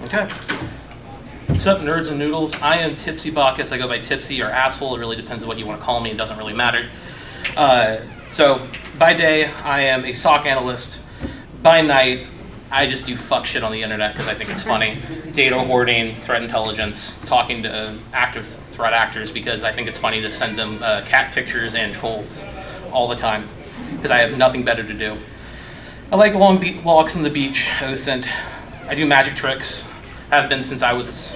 Okay. What's up, nerds and noodles? I am Tipsybacchus. I go by Tipsy or Asshole. It really depends on what you want to call me. It doesn't really matter. So by day, I am a Soc Analyst. By night, I just do fuck shit on the internet because I think it's funny. Data hoarding, threat intelligence, talking to active threat actors because I think it's funny to send them cat pictures and trolls all the time because I have nothing better to do. I like long walks on the beach, OSINT. I do magic tricks. I have been since I was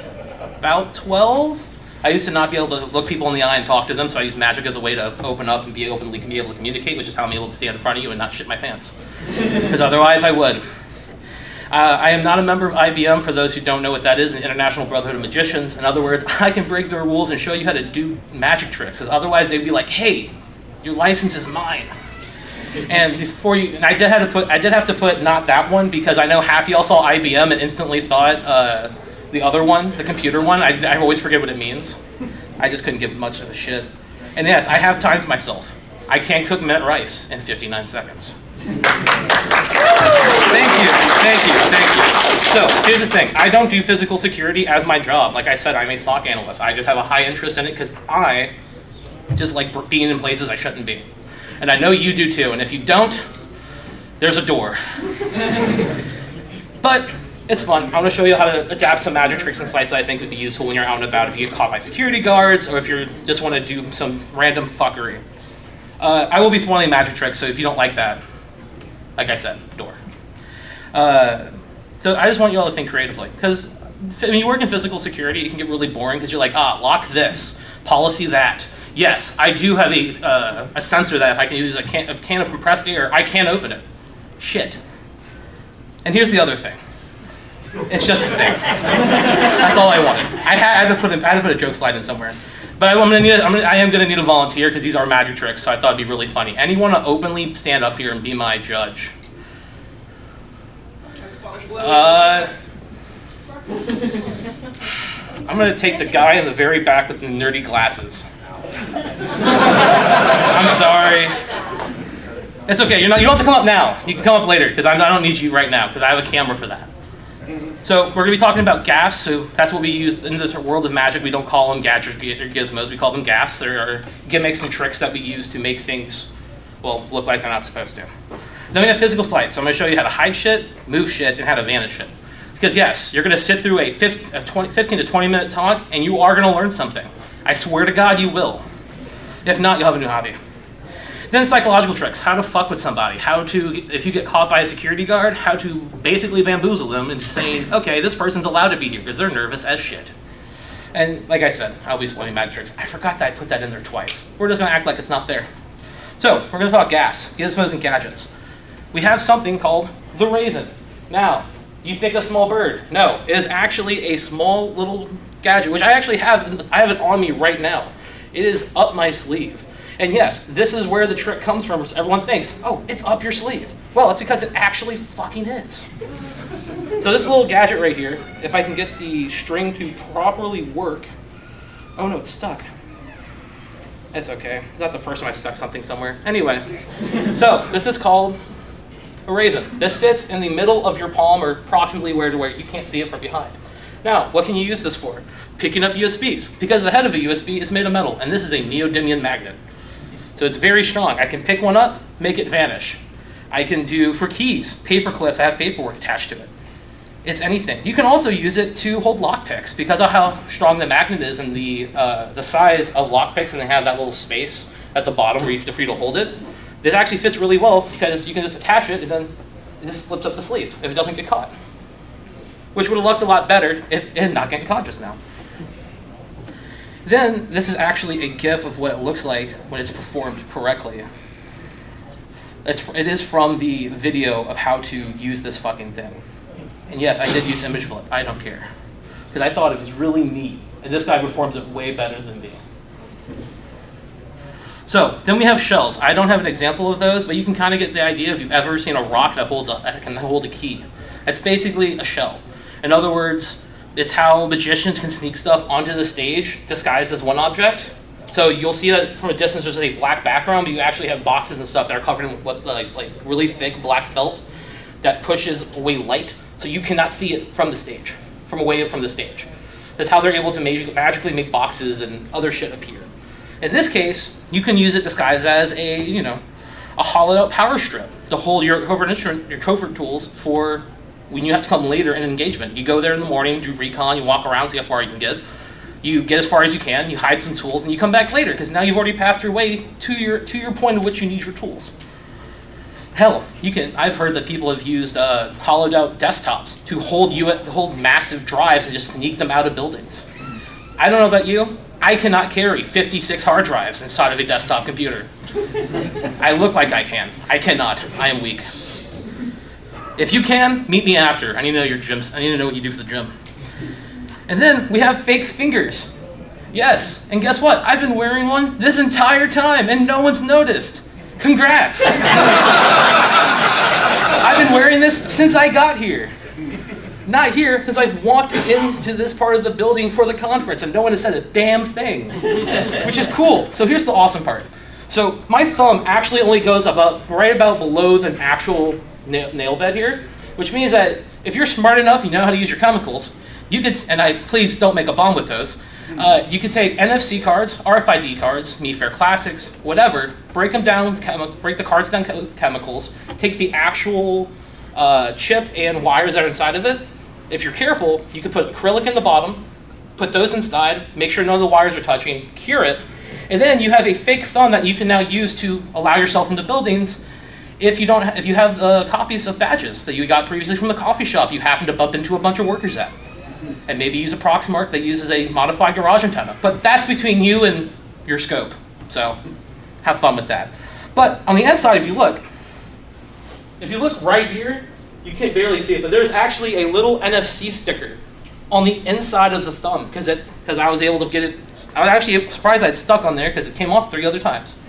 about 12. I used to not be able to look people in the eye and talk to them, so I use magic as a way to open up and be able to communicate, which is how I'm able to stand in front of you and not shit my pants. Because otherwise I would. I am not a member of IBM, for those who don't know what that is, an International Brotherhood of Magicians. In other words, I can break their rules and show you how to do magic tricks, because otherwise they'd be like, hey, your license is mine. And I did have to put not that one, because I know half y'all saw IBM and instantly thought the other one, the computer one. I always forget what it means. I just couldn't give much of a shit. And yes, I have timed myself. I can cook mint rice in 59 seconds. Thank you. So here's the thing. I don't do physical security as my job. Like I said, I'm a SOC analyst. I just have a high interest in it because I just like being in places I shouldn't be. And I know you do too, and if you don't, there's a door. But it's fun. I'm gonna show you how to adapt some magic tricks and sleights that I think would be useful when you're out and about if you get caught by security guards or if you just wanna do some random fuckery. I will be spoiling magic tricks, so if you don't like that, like I said, door. So I just want you all to think creatively, because when you work in physical security, it can get really boring because you're like, lock this, policy that. Yes, I do have a sensor that if I can use a can of compressed air, I can open it. Shit. And here's the other thing. It's just a thing. That's all I wanted. I had to put a joke slide in somewhere. But I am going to need a volunteer because these are magic tricks, so I thought it'd be really funny. Anyone to openly stand up here and be my judge? I'm going to take the guy in the very back with the nerdy glasses. I'm sorry. It's okay. You don't have to come up now. You can come up later because I don't need you right now because I have a camera for that. So we're going to be talking about gaffs. So that's what we use in this world of magic. We don't call them gadgets or gizmos. We call them gaffs. There are gimmicks and tricks that we use to make things, well, look like they're not supposed to. Then we have physical sleight. So I'm going to show you how to hide shit, move shit, and how to vanish shit. Because yes, you're going to sit through a 15 to 20 minute talk and you are going to learn something. I swear to God you will. If not, you'll have a new hobby. Then psychological tricks, how to fuck with somebody, if you get caught by a security guard, how to basically bamboozle them into saying, okay, this person's allowed to be here because they're nervous as shit. And like I said, I'll be spoiling magic tricks. I forgot that I put that in there twice. We're just gonna act like it's not there. So, we're gonna talk gaffs, gizmos, and gadgets. We have something called the Raven. Now, you think a small bird. No, it is actually a small little gadget, which I actually have. I have it on me right now. It is up my sleeve. And yes, this is where the trick comes from. Everyone thinks, oh, it's up your sleeve. Well, it's because it actually fucking is. So this little gadget right here, if I can get the string to properly work. Oh no, it's stuck. It's okay. Not the first time I've stuck something somewhere. Anyway, so this is called a Raven. This sits in the middle of your palm or approximately where you can't see it from behind. Now, what can you use this for? Picking up USBs, because the head of a USB is made of metal, and this is a neodymium magnet. So it's very strong. I can pick one up, make it vanish. I can do, for keys, paper clips, I have paperwork attached to it. It's anything. You can also use it to hold lockpicks, because of how strong the magnet is and the size of lockpicks, and they have that little space at the bottom where you have to free to hold it. This actually fits really well, because you can just attach it, and then it just slips up the sleeve if it doesn't get caught. Which would have looked a lot better if it had not getting caught just now. Then, this is actually a GIF of what it looks like when it's performed correctly. It is from the video of how to use this fucking thing. And yes, I did use image flip. I don't care. Because I thought it was really neat. And this guy performs it way better than me. So, then we have shells. I don't have an example of those, but you can kind of get the idea if you've ever seen a rock that can hold a key. It's basically a shell. In other words, it's how magicians can sneak stuff onto the stage disguised as one object. So you'll see that from a distance there's a black background, but you actually have boxes and stuff that are covered in what, like really thick black felt that pushes away light, so you cannot see it from the stage. from away from the stage. That's how they're able to magically make boxes and other shit appear. In this case, you can use it disguised as a hollowed out power strip to hold your covert tools for when you have to come later in an engagement. You go there in the morning, do recon, you walk around, see how far you can get. You get as far as you can, you hide some tools, and you come back later, because now you've already passed your way to your point at which you need your tools. Hell, I've heard that people have used hollowed out desktops to hold massive drives and just sneak them out of buildings. I don't know about you, I cannot carry 56 hard drives inside of a desktop computer. I look like I can. I cannot. I am weak. If you can, meet me after. I need to know your gyms. I need to know what you do for the gym. And then we have fake fingers. Yes, and guess what? I've been wearing one this entire time and no one's noticed. Congrats. I've been wearing this since I got here. Not here, since I've walked into this part of the building for the conference and no one has said a damn thing, which is cool. So here's the awesome part. So my thumb actually only goes right about below the actual nail bed here, which means that if you're smart enough, you know how to use your chemicals, you could, please don't make a bomb with those, you could take NFC cards, RFID cards, MeFair Classics, whatever, break them down break the cards down with chemicals, take the actual chip and wires that are inside of it. If you're careful, you could put acrylic in the bottom, put those inside, make sure none of the wires are touching, cure it, and then you have a fake thumb that you can now use to allow yourself into buildings. If you have copies of badges that you got previously from the coffee shop you happen to bump into a bunch of workers at. And maybe use a Proxmark that uses a modified garage antenna. But that's between you and your scope. So have fun with that. But on the inside, if you look right here, you can barely see it, but there's actually a little NFC sticker on the inside of the thumb because I was able to get it. I was actually surprised that it stuck on there because it came off 3 other times.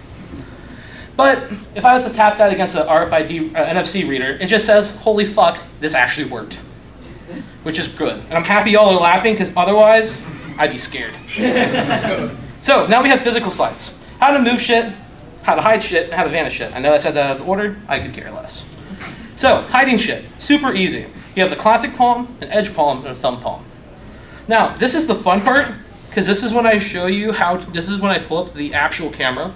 But if I was to tap that against an RFID NFC reader, it just says, holy fuck, this actually worked. Which is good. And I'm happy y'all are laughing because otherwise, I'd be scared. So now we have physical sleights. How to move shit, how to hide shit, and how to vanish shit. I know I said that out of order, I could care less. So, hiding shit, super easy. You have the classic palm, an edge palm, and a thumb palm. Now, this is the fun part, because this is when I show you this is when I pull up the actual camera.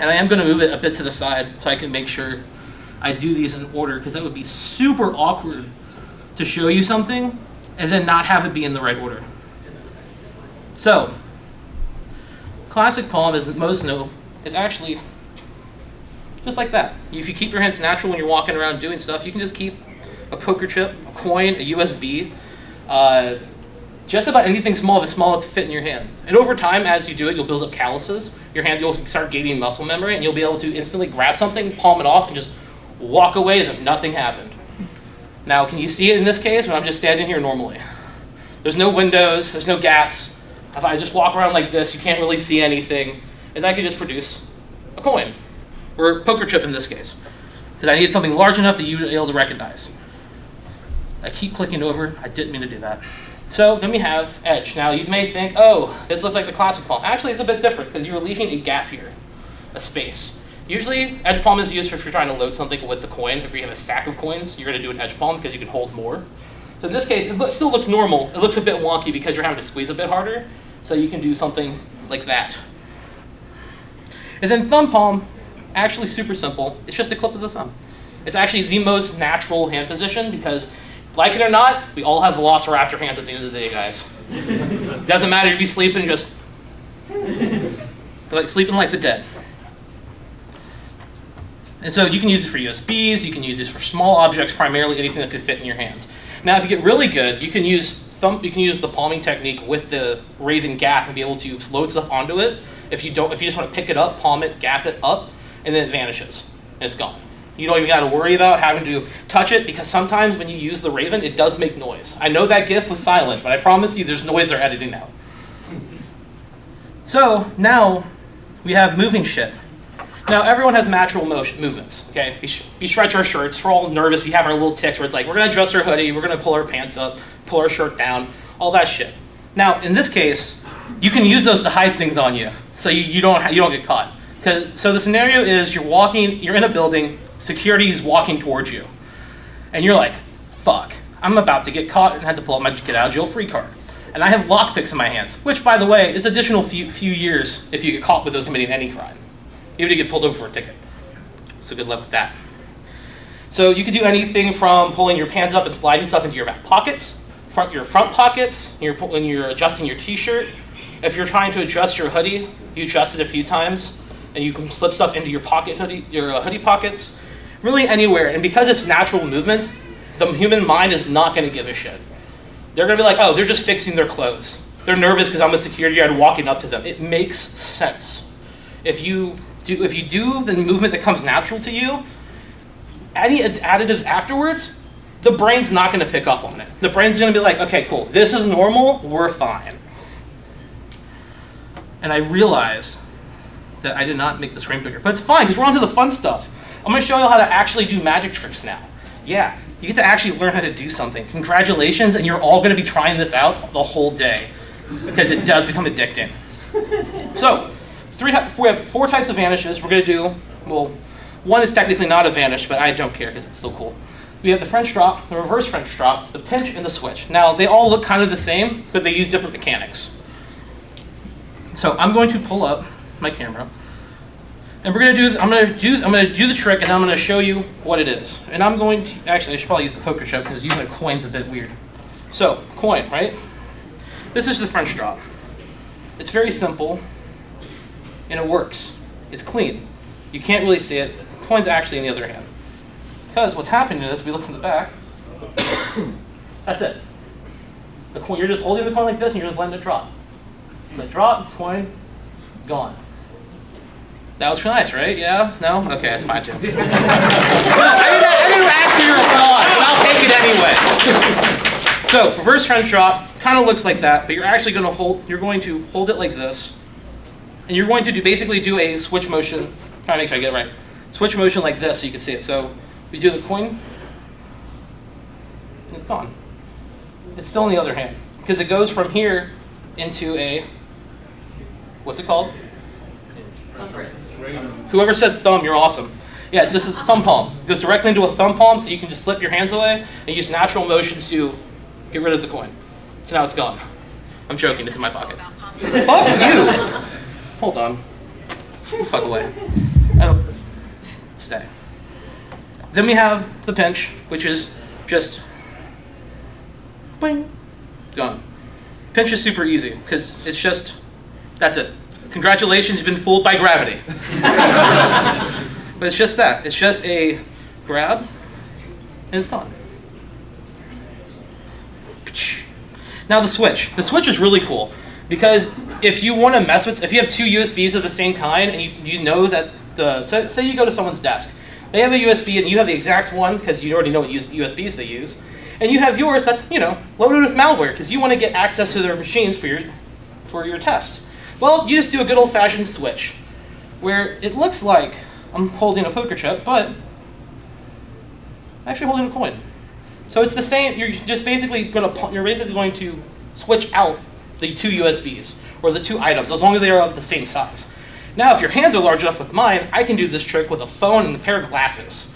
And I am going to move it a bit to the side so I can make sure I do these in order, because that would be super awkward to show you something and then not have it be in the right order. So, classic palm, as most know, is actually just like that. If you keep your hands natural when you're walking around doing stuff, you can just keep a poker chip, a coin, a USB, just about anything small if it's small enough to fit in your hand. And over time, as you do it, you'll build up calluses. Your hand, you'll start gaining muscle memory, and you'll be able to instantly grab something, palm it off, and just walk away as if nothing happened. Now, can you see it in this case when I'm just standing here normally? There's no windows, there's no gaps. If I just walk around like this, you can't really see anything, and I can just produce a coin, or a poker chip in this case, because I need something large enough that you would be able to recognize. I keep clicking over, I didn't mean to do that. So then we have edge. Now you may think, oh, this looks like the classic palm. Actually, it's a bit different because you're leaving a gap here, a space. Usually, edge palm is used if you're trying to load something with the coin. If you have a stack of coins, you're going to do an edge palm because you can hold more. So in this case, it still looks normal. It looks a bit wonky because you're having to squeeze a bit harder. So you can do something like that. And then thumb palm, actually super simple. It's just a clip of the thumb. It's actually the most natural hand position because, like it or not, we all have velociraptor hands at the end of the day, guys. Doesn't matter, you'd be sleeping just like sleeping like the dead. And so you can use it for USBs, you can use this for small objects, primarily anything that could fit in your hands. Now, if you get really good, you can use the palming technique with the raven gaff and be able to load stuff onto it. If you just want to pick it up, palm it, gaff it up, and then it vanishes, and it's gone. You don't even got to worry about having to touch it because sometimes when you use the Raven, it does make noise. I know that GIF was silent, but I promise you there's noise they're editing out. So now we have moving shit. Now everyone has natural movements, okay? We stretch our shirts, we're all nervous, we have our little tics where it's like, we're gonna adjust our hoodie, we're gonna pull our pants up, pull our shirt down, all that shit. Now in this case, you can use those to hide things on you, so you don't get caught. So the scenario is you're in a building, security is walking towards you, and you're like, fuck, I'm about to get caught and had to pull out my get out of jail free card. And I have lockpicks in my hands, which, by the way, is additional few years if you get caught with those committing any crime, even if you get pulled over for a ticket. So good luck with that. So you could do anything from pulling your pants up and sliding stuff into your back pockets, your front pockets, when you're adjusting your t-shirt. If you're trying to adjust your hoodie, you adjust it a few times, and you can slip stuff into your hoodie pockets, really anywhere. And because it's natural movements, the human mind is not going to give a shit. They're going to be like, oh, they're just fixing their clothes. They're nervous because I'm a security guard walking up to them. It makes sense. If you do the movement that comes natural to you, any additives afterwards, the brain's not going to pick up on it. The brain's going to be like, okay, cool, this is normal, we're fine. And I realized that I did not make the screen bigger, but it's fine because we're on to the fun stuff. I'm going to show you how to actually do magic tricks now. Yeah, you get to actually learn how to do something. Congratulations, and you're all going to be trying this out the whole day because it does become addicting. So, we have 4 types of vanishes. We're going to do, well, one is technically not a vanish, but I don't care because it's still cool. We have the French drop, the reverse French drop, the pinch, and the switch. Now, they all look kind of the same, but they use different mechanics. So I'm going to pull up my camera, and we're going to do. I'm going to do the trick, and I'm going to show you what it is. And I'm going to actually, I should probably use the poker chip because using a coin's a bit weird. So coin, right? This is the French drop. It's very simple, and it works. It's clean. You can't really see it. The coin's actually in the other hand. Because what's happening is, we look from the back, that's it. The coin, you're just holding the coin like this and you're just letting it drop. Let it drop, coin, gone. That was nice, right? Yeah? No? Okay, that's fine too. No, I didn't ask for your applause, but I'll take it anyway. So, reverse French drop, kind of looks like that, but you're actually going to hold it like this. And you're going to basically do a switch motion, trying to make sure I get it right. Switch motion like this so you can see it. So, we do the coin, and it's gone. It's still in the other hand, because it goes from here into a, what's it called? Whoever said thumb, you're awesome. Yeah, this is thumb palm. It goes directly into a thumb palm, so you can just slip your hands away and use natural motions to get rid of the coin. So now it's gone. I'm joking, it's in my pocket. Fuck you! Hold on. Fuck away. Stay. Then we have the pinch, which is just boing, gone. Pinch is super easy because it's just, that's it. Congratulations, you've been fooled by gravity. But it's just that. It's just a grab, and it's gone. Now the switch. The switch is really cool because if you want to mess with, if you have 2 USBs of the same kind, and you know that say you go to someone's desk, they have a USB and you have the exact one because you already know what USBs they use, and you have yours that's loaded with malware because you want to get access to their machines for your test. Well, you just do a good old-fashioned switch, where it looks like I'm holding a poker chip, but I'm actually holding a coin. So it's the same. You're basically going to switch out the 2 USBs or the 2 items as long as they are of the same size. Now, if your hands are large enough with mine, I can do this trick with a phone and a pair of glasses.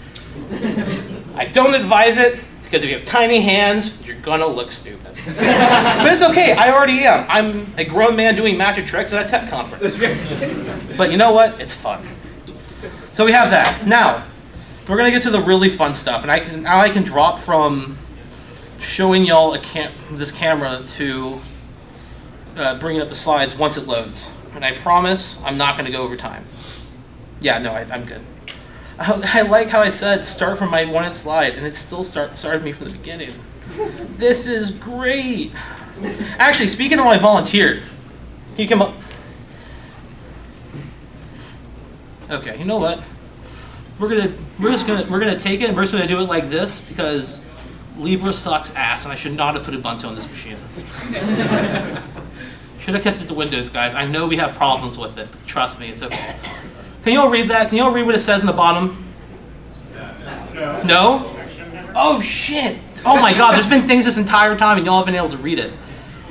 I don't advise it, because if you have tiny hands, you're gonna look stupid. But it's okay, I already am. I'm a grown man doing magic tricks at a tech conference. But you know what? It's fun. So we have that. Now, we're gonna get to the really fun stuff, and I can drop from showing y'all this camera to bringing up the slides once it loads. And I promise I'm not going to go over time. Yeah, no, I'm good. I like how I said start from my 1-inch slide, and it still started me from the beginning. This is great. Actually, speaking of my volunteer, can you come up? Okay, you know what? We're gonna take it and we're just gonna do it like this because Libra sucks ass, and I should not have put Ubuntu on this machine. Should have kept it to Windows, guys. I know we have problems with it. But trust me, it's okay. Can you all read that? Can you all read what it says in the bottom? No. No? Oh, shit. Oh, my God. There's been things this entire time, and y'all have been able to read it.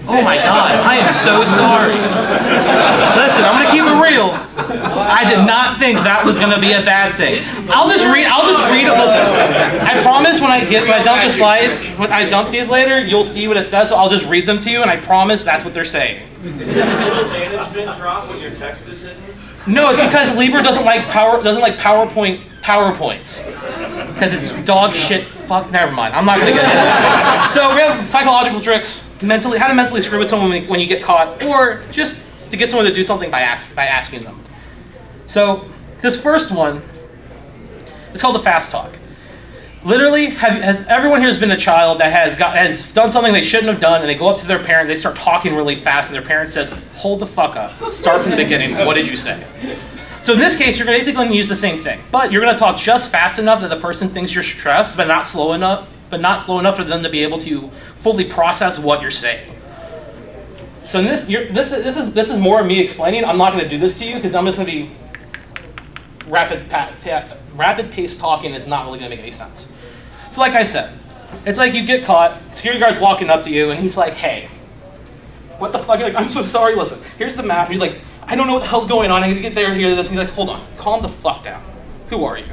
Oh my God, I am so sorry. Listen, I'm gonna keep it real. I did not think that was gonna be a bad thing. I'll just read it, listen. I promise when I dump the slides, when I dump these later, you'll see what it says, so I'll just read them to you, and I promise that's what they're saying. Is the middle management drop when your text is hidden? No, it's because Libra doesn't like PowerPoints. Because it's dog shit. Fuck, never mind. I'm not gonna get into it. So we have psychological tricks, how to mentally screw with someone when you get caught, or just to get someone to do something by asking them. So this first one, it's called the fast talk. Literally, has everyone here has been a child that has done something they shouldn't have done, and they go up to their parent, they start talking really fast, and their parent says, "Hold the fuck up. Start from the beginning. What did you say?" So in this case, you're basically going to use the same thing, but you're going to talk just fast enough that the person thinks you're stressed, but not slow enough for them to be able to fully process what you're saying. So in this is more of me explaining. I'm not going to do this to you because I'm just going to be rapid pace talking. It's not really going to make any sense. So like I said, it's like you get caught. Security guard's walking up to you, and he's like, "Hey, what the fuck?" You're like, "I'm so sorry. Listen, here's the map." And you're like, "I don't know what the hell's going on. I need to get there, here, this." And he's like, "Hold on, calm the fuck down. Who are you?"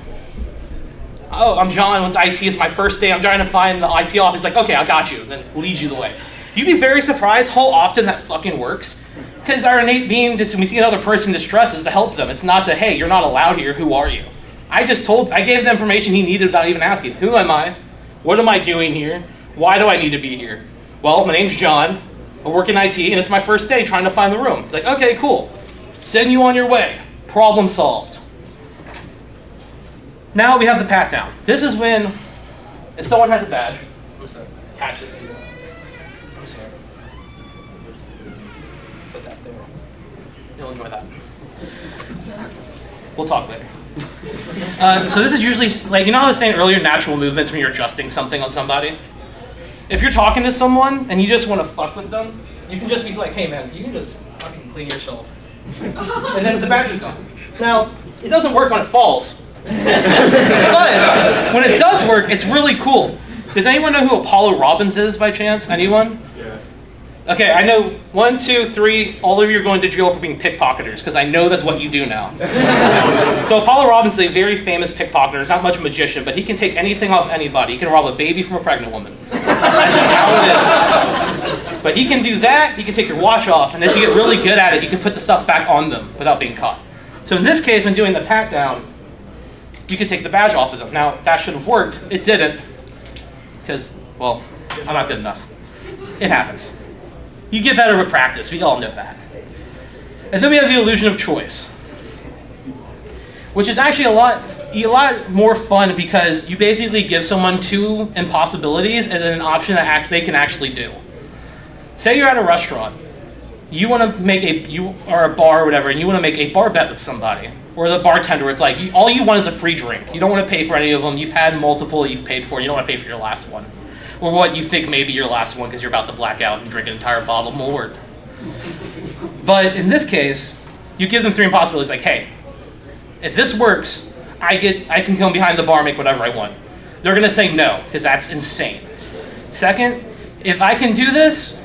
"Oh, I'm John with IT. It's my first day. I'm trying to find the IT office." Like, "Okay, I got you." And then leads you the way. You'd be very surprised how often that fucking works. Because our innate being, when we see another person in distress, is to help them. It's not to, "Hey, you're not allowed here. Who are you?" I gave the information he needed without even asking. Who am I? What am I doing here? Why do I need to be here? "Well, my name's John. I work in IT, and it's my first day trying to find the room." It's like, "Okay, cool. Send you on your way. Problem solved." Now we have the pat down. This is when, if someone has a badge, I'm just going to attach this to you. Put that there. You'll enjoy that. We'll talk later. So this is usually, like, you know how I was saying earlier, natural movements when you're adjusting something on somebody? If you're talking to someone and you just want to fuck with them, you can just be like, "Hey man, you can just fucking clean yourself." And then the badge is gone. Now, it doesn't work when it falls. But when it does work, it's really cool. Does anyone know who Apollo Robbins is by chance? Anyone? Yeah. Okay, I know 1, 2, 3, all of you are going to jail for being pickpocketers, because I know that's what you do now. So Apollo Robbins is a very famous pickpocketer. He's not much of a magician, but he can take anything off anybody. He can rob a baby from a pregnant woman. That's just how it is. But he can do that, he can take your watch off, and if you get really good at it, you can put the stuff back on them without being caught. So in this case, when doing the pat down, you can take the badge off of them. Now, that should have worked. It didn't, because, well, I'm not good enough. It happens. You get better with practice. We all know that. And then we have the illusion of choice, which is actually a lot more fun because you basically give someone two impossibilities and then an option that they can actually do. Say you're at a restaurant. You want to make you are a bar or whatever, and you want to make a bar bet with somebody. Or the bartender, it's like, all you want is a free drink. You don't want to pay for any of them. You've had multiple that you've paid for, and you don't want to pay for your last one. Or what you think may be your last one because you're about to black out and drink an entire bottle of Malort. But in this case, you give them three impossibilities, like, hey, if this works, I can come behind the bar and make whatever I want. They're going to say no, because that's insane. Second, if I can do this,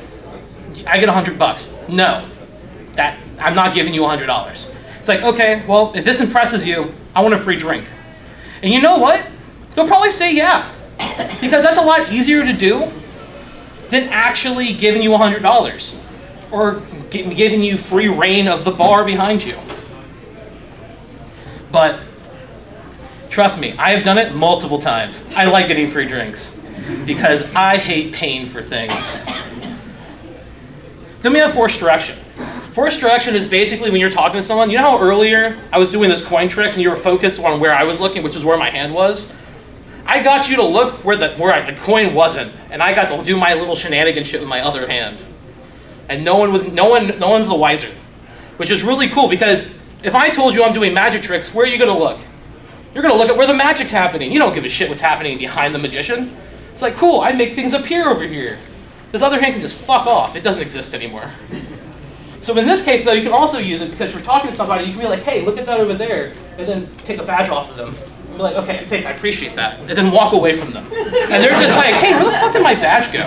I get $100. No, I'm not giving you $100. It's like, okay, well, if this impresses you, I want a free drink. And you know what? They'll probably say yeah, because that's a lot easier to do than actually giving you $100 or giving you free reign of the bar behind you. But trust me, I have done it multiple times. I like getting free drinks because I hate paying for things. Then we have forced direction. Forced direction is basically when you're talking to someone. You know how earlier I was doing this coin tricks and you were focused on where I was looking, which is where my hand was? I got you to look where the coin wasn't, and I got to do my little shenanigan shit with my other hand. And no one's the wiser, which is really cool because if I told you I'm doing magic tricks, where are you going to look? You're going to look at where the magic's happening. You don't give a shit what's happening behind the magician. It's like, cool, I make things appear over here. This other hand can just fuck off. It doesn't exist anymore. So in this case, though, you can also use it because you're talking to somebody. You can be like, hey, look at that over there, and then take a badge off of them. Be like, okay, thanks, I appreciate that. And then walk away from them. And they're just like, hey, where the fuck did my badge go?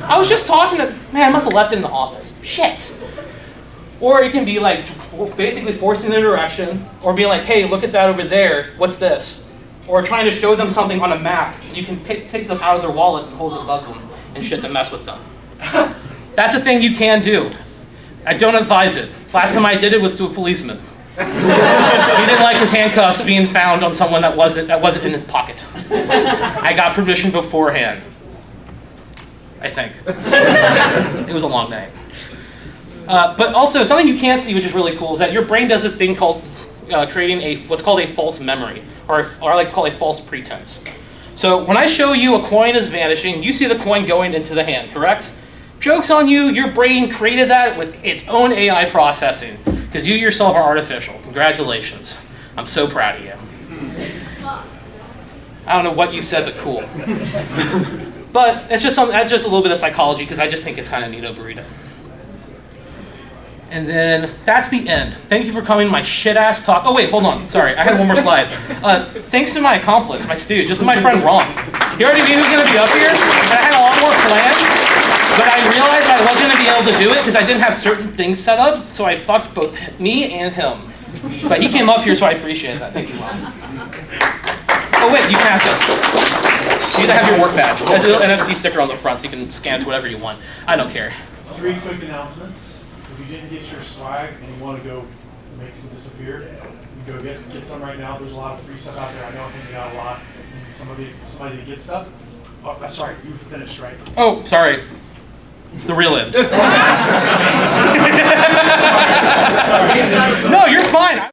I was just talking to, man, I must have left it in the office. Shit. Or it can be like basically forcing their direction, or being like, hey, look at that over there, what's this? Or trying to show them something on a map. You can take stuff out of their wallets and hold it above them and shit to mess with them. That's a thing you can do. I don't advise it. Last time I did it was to a policeman. He didn't like his handcuffs being found on someone that wasn't in his pocket. I got permission beforehand, I think. It was a long night. But also, something you can't see, which is really cool, is that your brain does this thing called creating what's called a false memory, or I like to call a false pretense. So when I show you a coin is vanishing, you see the coin going into the hand, correct? Joke's on you, your brain created that with its own AI processing, because you yourself are artificial. Congratulations. I'm so proud of you. I don't know what you said, but cool. But that's just a little bit of psychology, because I just think it's kind of neato burrito. And then that's the end. Thank you for coming to my shit-ass talk. Oh wait, hold on. Sorry, I had one more slide. Thanks to my accomplice, my stooge, just my friend Ron. He already knew he was going to be up here, and I had a lot more planned. But I realized I wasn't going to be able to do it because I didn't have certain things set up, so I fucked both me and him. But he came up here, so I appreciate that. Thank you, Ron. Oh wait, you can have this. You need to have your work badge. There's a little NFC sticker on the front, so you can scan to whatever you want. I don't care. 3 quick announcements. If you didn't get your swag and you want to go make some disappear, you can go get some right now. There's a lot of free stuff out there. I know I'm handing out a lot. Somebody to get stuff. Oh, sorry, you finished, right? Oh, sorry. The real end. Sorry. No, you're fine.